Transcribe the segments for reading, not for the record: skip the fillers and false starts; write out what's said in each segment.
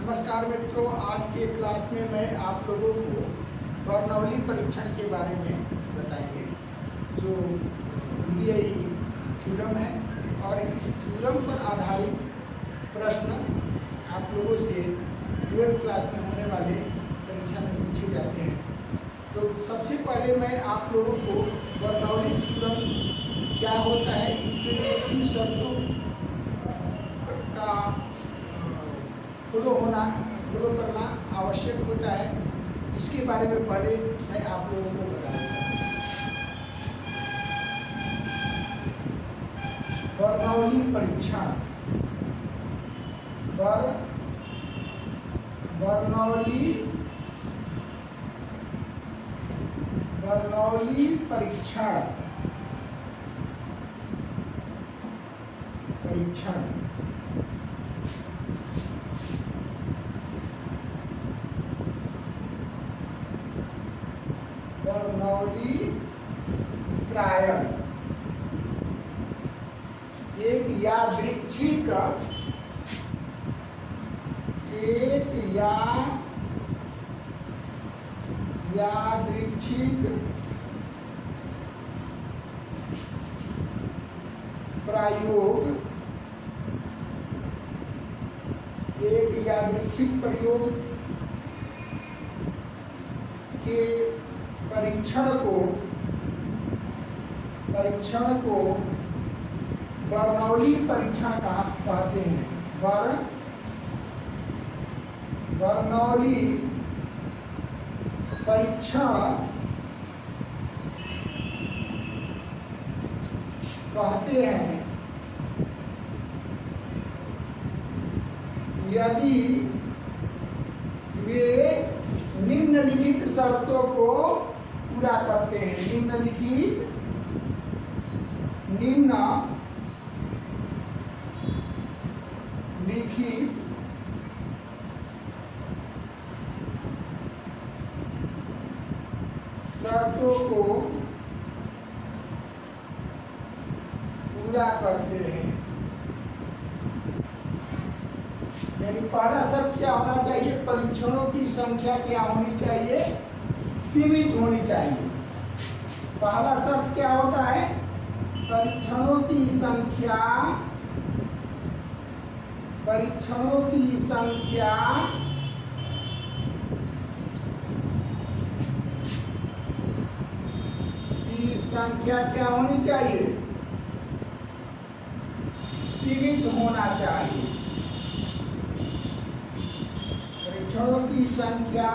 नमस्कार मित्रों, आज के क्लास में मैं आप लोगों को बर्नौली परीक्षण के बारे में बताएंगे जो ईबीआई थ्योरम है। और इस थ्योरम पर आधारित प्रश्न आप लोगों से 12th क्लास में होने वाले परीक्षा में पूछे जाते हैं। तो सबसे पहले मैं आप लोगों को बर्नौली थ्योरम क्या होता है, इसके लिए किन शर्तों का फॉलो करना आवश्यक होता है, इसके बारे में पहले मैं आप लोगों को बताऊंगा। बर्नौली परीक्षण, बर्नौली परीक्षण बर्नौली ट्रायल एक यादृच्छिक प्रयोग के परीक्षण को बर्नौली परीक्षण कहते हैं। बर्नौली परीक्षण कहते हैं यदि वे निम्नलिखित शर्तों को पूरा करते हैं। निम्नलिखित शर्तों को पूरा करते हैं। यानी पहला शर्त क्या होना चाहिए? परीक्षणों की संख्या क्या होनी चाहिए? सीमित होनी चाहिए। पहला शर्त क्या होता है? परीक्षणों की संख्या क्या होनी चाहिए? सीमित होना चाहिए। परीक्षणों की संख्या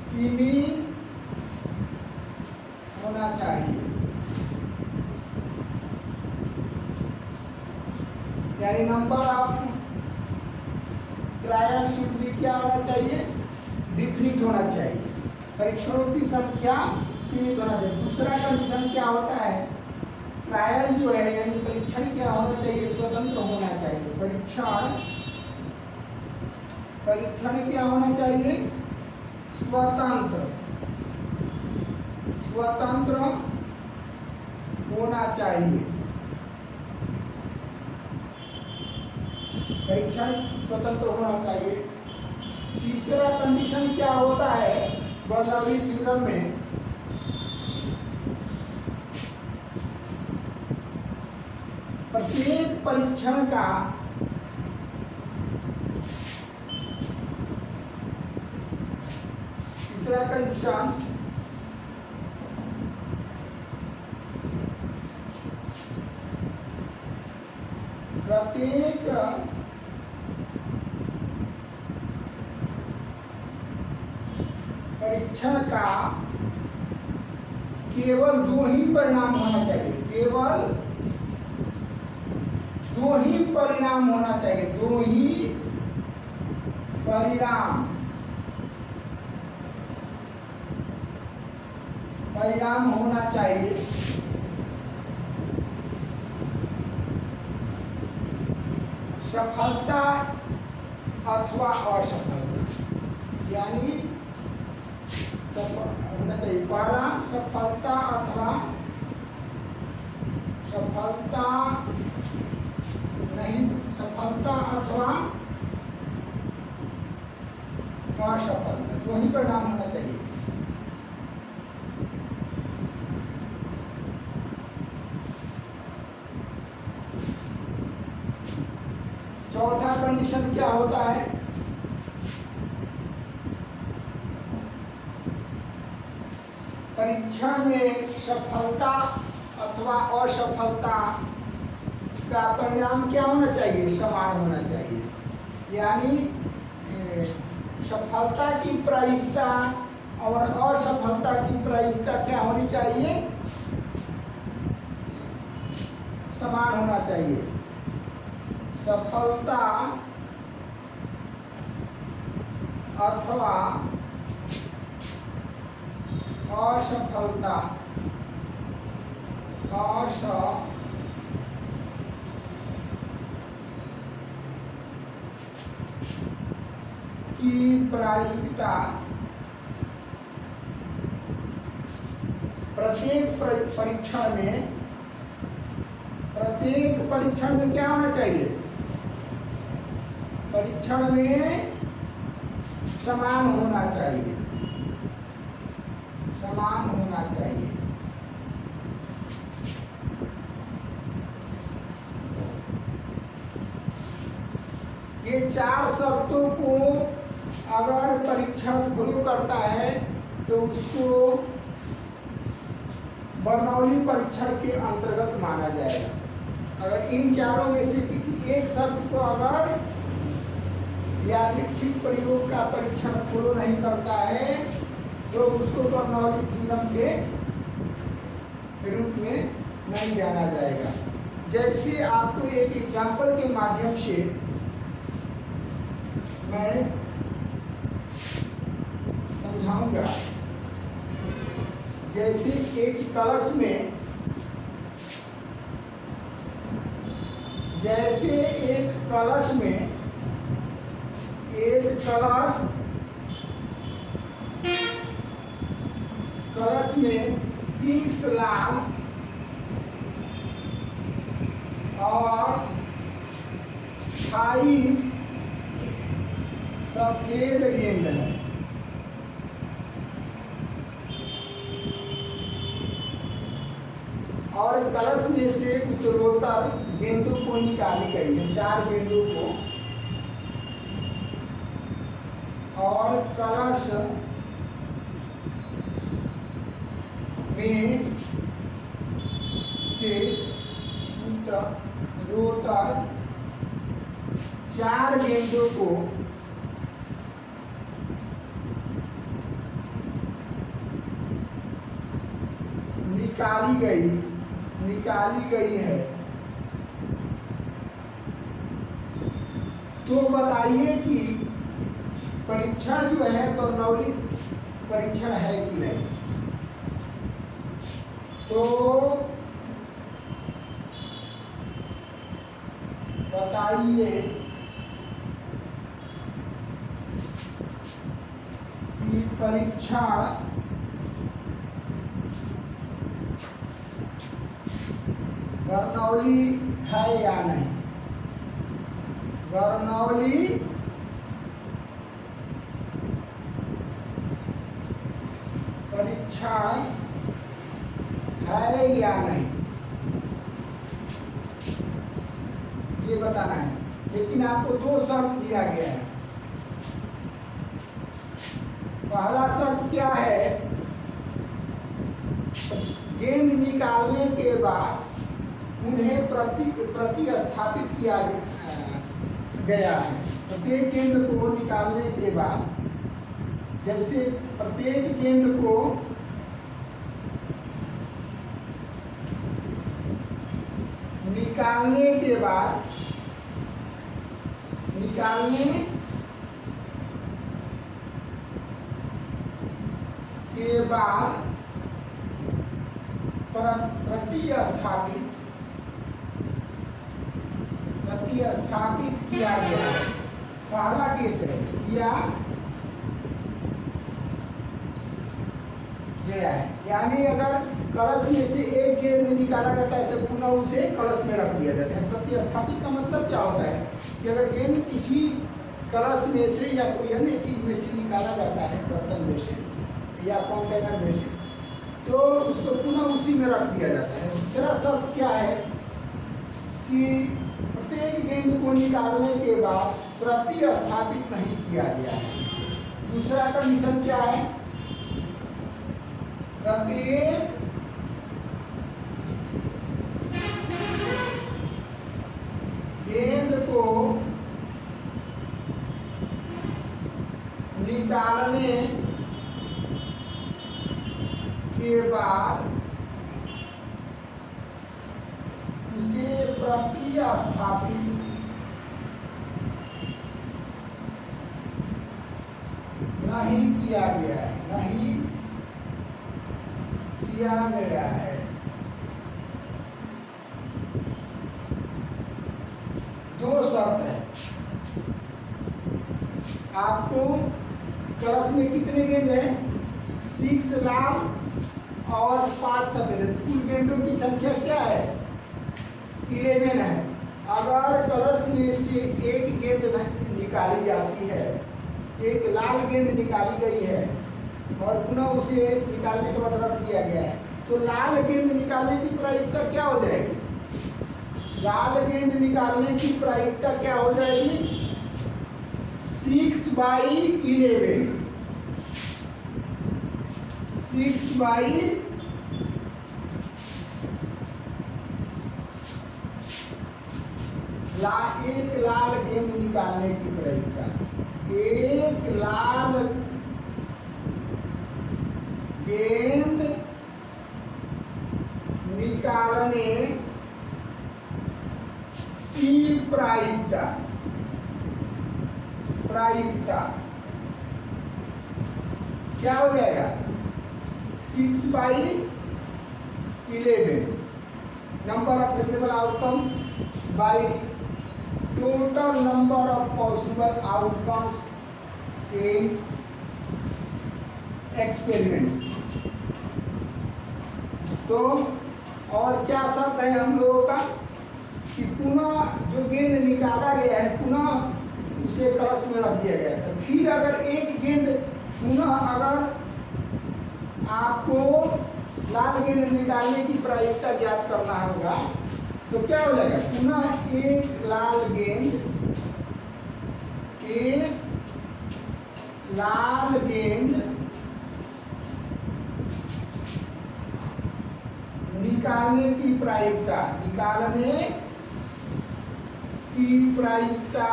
सीमित होना चाहिए। यानी नंबर ऑफ ट्रायल शुड भी क्या होना चाहिए? डिफिनिट होना चाहिए। परीक्षणों की संख्या सीमित होना चाहिए। दूसरा कंडीशन क्या होता है? ट्रायल जो है यानी परीक्षण क्या होना चाहिए? स्वतंत्र होना चाहिए। परीक्षण क्या होना चाहिए? स्वतंत्र होना चाहिए। परीक्षण स्वतंत्र होना चाहिए। तीसरा कंडीशन क्या होता है बर्नौली थ्योरम में? प्रत्येक परीक्षण का तीसरा कंडीशन प्रत्येक परीक्षण का केवल 2 ही परिणाम होना चाहिए। केवल 2 ही परिणाम होना चाहिए। 2 ही परिणाम होना चाहिए। सफलता अथवा असफलता, यानी होना चाहिए। पहला सफलता अथवा सफलता अथवा असफलता, तो वही परिणाम होना चाहिए। चौथा कंडीशन क्या होता है? परीक्षण में सफलता अथवा असफलता का परिणाम क्या होना चाहिए? समान होना चाहिए। यानी सफलता की प्रायिकता और असफलता की प्रायिकता क्या होनी चाहिए? समान होना चाहिए। सफलता अथवा असफलता की प्रायिकता प्रत्येक परीक्षण में क्या होना चाहिए? परीक्षण में समान होना चाहिए, समान होना चाहिए। ये चार शर्तों को अगर परीक्षण फॉलो करता है तो उसको बर्नौली परीक्षण के अंतर्गत माना जाएगा। अगर इन चारों में से किसी एक शर्त को अगर यादृच्छिक प्रयोग का परीक्षण फॉलो नहीं करता है तो उसको बर्नौली थ्योरम के रूप में नहीं जाना जाएगा। जैसे आपको एक एग्जाम्पल के माध्यम से मैं समझाऊंगा। जैसे एक कलश में कलश में 6 लाल और 5 सफेद गेंद है। और कलश में से उत्तरोत्तर गेंदों को निकाली गई है, 4 गेंदों को, और कलश में से उत्तरोत्तर 4 गेंदों को निकाली गई है। तो बताइए कि परीक्षण जो है बर्नौली परीक्षण है कि नहीं? तो बताइए कि परीक्षण बर्नौली है या नहीं? बर्नौली परीक्षण है या नहीं, ये बताना है। लेकिन आपको 2 शर्त दिया गया है। पहला शर्त क्या है? गेंद निकालने के बाद उन्हें प्रतिस्थापित किया गया है। प्रत्येक गेंद को निकालने के बाद, जैसे प्रत्येक गेंद को निकालने के बाद प्रतिस्थापित किया गया है। पहला केस है, किया गया है। यानी अगर कलश में से एक गेंद निकाला जाता है तो पुनः उसे कलश में रख दिया जाता है। प्रतिस्थापित का मतलब क्या होता है कि अगर गेंद किसी कलश में से या कोई अन्य चीज में से निकाला जाता है, बर्तन में से या कंटेनर में से, तो उसको पुनः उसी में रख दिया जाता है। दूसरा शर्त क्या है कि प्रत्येक गेंद को निकालने के बाद प्रतिस्थापित नहीं किया गया है। दूसरा कंडीशन क्या है, प्रत्येक गेंद को निकालने के बाद उसे प्रतिस्थापित नहीं किया गया है, नहीं किया गया है। दो शर्त है। आपको कलश में कितने गेंद हैं? 6 लाल और 5 सफेद। कुल गेंदों की संख्या क्या है? 11 है। अगर कलश में से एक गेंद निकाली जाती है, एक लाल गेंद निकाली गई है और पुनः उसे निकालने के बाद रख दिया गया है, तो लाल गेंद निकालने की प्रायिकता क्या हो जाएगी? लाल गेंद निकालने की प्रायिकता क्या हो जाएगी? 6/11। 6/11 एक लाल गेंद निकालने की प्रायिकता, एक लाल गेंद निकालने की प्रायिकता क्या हो जाएगा? 6/11 number of favourable outcome by total number of possible outcomes in experiments. तो और क्या शर्त है हम लोगों का कि पुनः जो गेंद निकाला गया है पुनः उसे कलश में रख दिया गया है। तो फिर अगर एक गेंद पुनः अगर आपको लाल गेंद निकालने की प्रायिकता ज्ञात करना होगा तो क्या हो जाएगा? पुनः एक लाल गेंद निकालने की प्रायिकता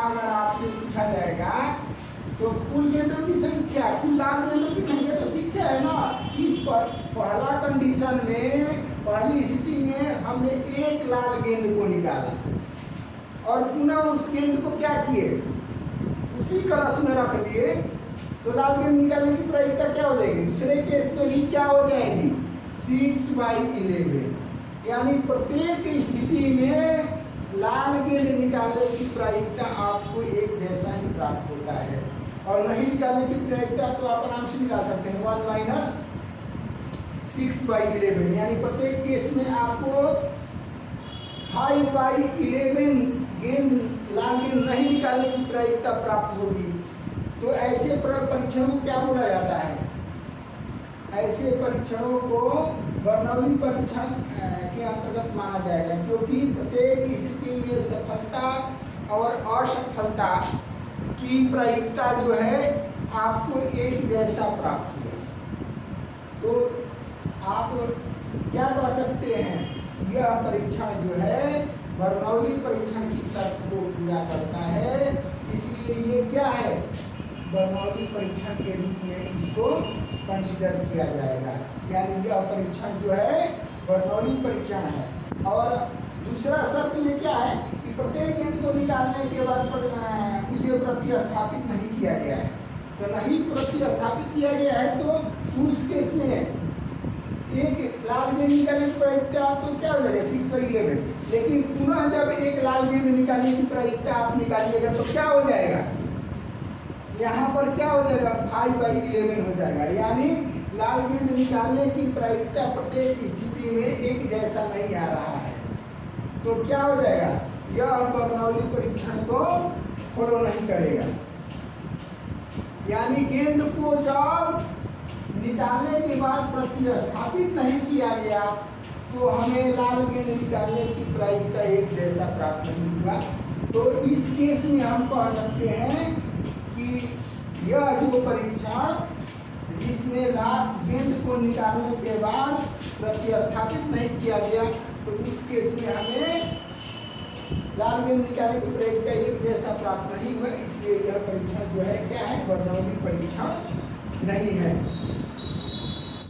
अगर आपसे पूछा जाएगा तो कुल गेंदों की संख्या, कुल लाल गेंदों की संख्या तो 6 है ना। इस पहला कंडीशन में, पहली स्थिति में हमने एक लाल गेंद को निकाला और पुनः उस गेंद को क्या किए? उसी कलश में रख दिए, तो लाल गेंद निकालने की प्रायिकता क्या हो जाएगी? दूसरे केस में भी क्या हो जाएगी? 6/11। यानी प्रत्येक स्थिति में लाल गेंद निकालने की प्रायिकता आपको एक जैसा ही प्राप्त होता है, और नहीं निकालने की प्रायिकता तो आप आराम से निकाल सकते हैं 1 - 6/11। यानी प्रत्येक केस में आपको 5/11 लाल गेंद नहीं निकालने की प्रायिकता प्राप्त होगी। तो ऐसे परीक्षणों को क्या बोला जाता है? ऐसे परीक्षणों को बर्नौली परीक्षण के अंतर्गत माना जाएगा, क्योंकि प्रत्येक स्थिति में सफलता और असफलता की प्रायिकता जो है आपको एक जैसा प्राप्त हुआ। तो आप क्या कह सकते हैं? यह परीक्षण जो है बर्नौली परीक्षण की शर्त को पूरा करता है, इसलिए ये क्या है? बर्नौली परीक्षण के रूप में इसको कंसीडर किया जाएगा। यानी यह परीक्षण जो है बर्नौली परीक्षण है। और दूसरा शर्त में क्या है कि प्रत्येक गेंद को निकालने के बाद उसे प्रतिस्थापित नहीं किया गया है। तो नहीं प्रतिस्थापित किया गया है तो उस केस में एक लाल गेंद निकालने की प्रायिकता तो क्या हो जाएगा? 6/11। लेकिन पुनः जब एक लाल गेंद निकालने की प्रायिकता आप निकालिएगा तो क्या हो जाएगा? यहाँ पर क्या हो जाएगा? 5/11 हो जाएगा। यानी लाल गेंद निकालने की प्रायिकता प्रत्येक स्थिति में एक जैसा नहीं आ रहा है। तो क्या हो जाएगा? यह बर्नौली परीक्षण को फॉलो नहीं करेगा। यानी गेंद को जब निकालने के बाद प्रतिस्थापित नहीं किया गया तो हमें लाल गेंद निकालने की प्रायिकता एक जैसा प्राप्त नहीं हुआ। तो इस केस में हम कह सकते हैं कि यह जो परीक्षण जिसमें लाल गेंद को निकालने के बाद प्रतिस्थापित नहीं किया गया तो उस केस में हमें लाल गेंद निकालने की प्रायिकता एक जैसा प्राप्त नहीं हुआ, इसलिए यह परीक्षण जो है क्या है, बर्नौली परीक्षण नहीं है।